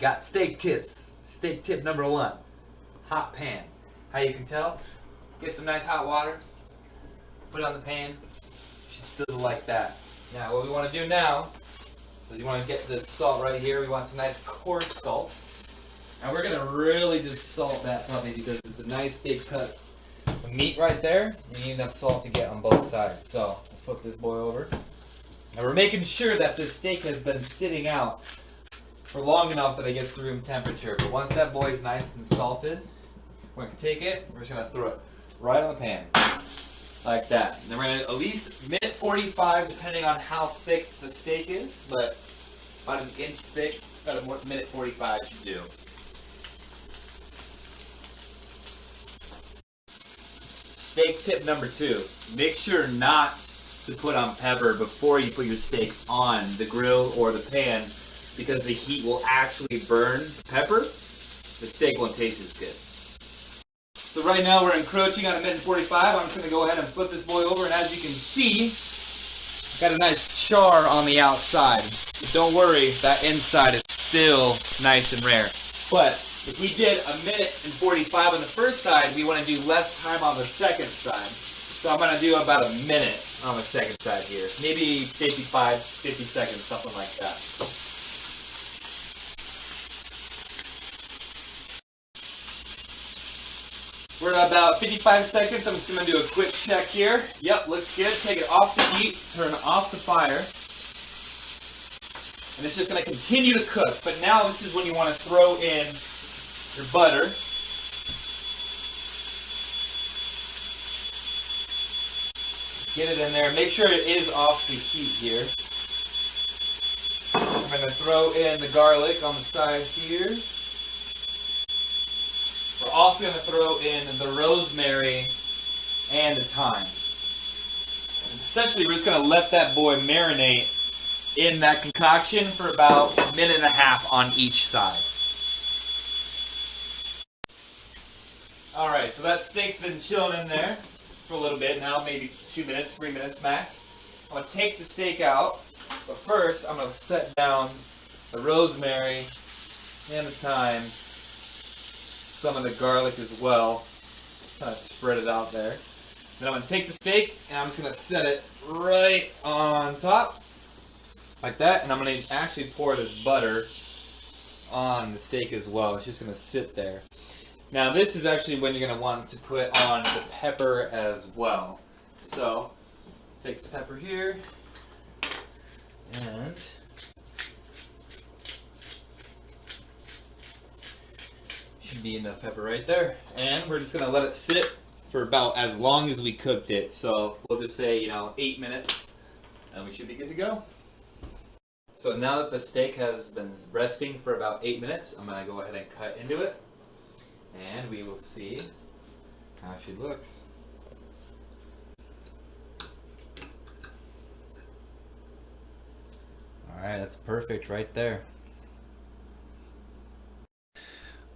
got steak tips. Steak tip number 1, hot pan. How you can tell? Get some nice hot water, put it on the pan, should sizzle like that. Now what we want to do now is you want to get this salt right here. We want some nice coarse salt. And we're going to really just salt that puppy because it's a nice big cut of meat right there. You need enough salt to get on both sides. So I'll flip this boy over. And we're making sure that this steak has been sitting out for long enough that it gets to room temperature. But once that boy's nice and salted, we're going to take it, we're just going to throw it right on the pan. Like that. And then we're going to at least minute 45, depending on how thick the steak is. But about an inch thick, about a minute 45 should do. Steak tip number 2. Make sure not to put on pepper before you put your steak on the grill or the pan, because the heat will actually burn the pepper. The steak won't taste as good. So right now we're encroaching on a minute 45. I'm just going to go ahead and flip this boy over, and as you can see, got a nice char on the outside. But don't worry, that inside is still nice and rare. But if we did a minute and 45 on the first side, we want to do less time on the second side. So I'm going to do about a minute on the second side here. Maybe 55, 50 seconds, something like that. We're at about 55 seconds. I'm just going to do a quick check here. Yep, looks good. Take it off the heat, turn off the fire. And it's just going to continue to cook. But now this is when you want to throw in your butter. Get it in there. Make sure it is off the heat here. I'm going to throw in the garlic on the sides here. We're also going to throw in the rosemary and the thyme. Essentially, we're just going to let that boy marinate in that concoction for about a minute and a half on each side. Alright, so that steak's been chilling in there for a little bit now, maybe 2 minutes, 3 minutes max. I'm going to take the steak out, but first I'm going to set down the rosemary and the thyme, some of the garlic as well, kind of spread it out there. Then I'm going to take the steak and I'm just going to set it right on top, like that, and I'm going to actually pour this butter on the steak as well. It's just going to sit there. Now this is actually when you're going to want to put on the pepper as well. So, take this pepper here, and should be enough pepper right there. And we're just going to let it sit for about as long as we cooked it. So we'll just say, 8 minutes, and we should be good to go. So now that the steak has been resting for about 8 minutes, I'm going to go ahead and cut into it. And we will see how she looks. Alright, that's perfect right there.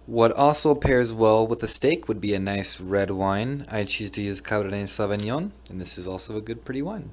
What also pairs well with the steak would be a nice red wine. I choose to use Cabernet Sauvignon, and this is also a good pretty wine.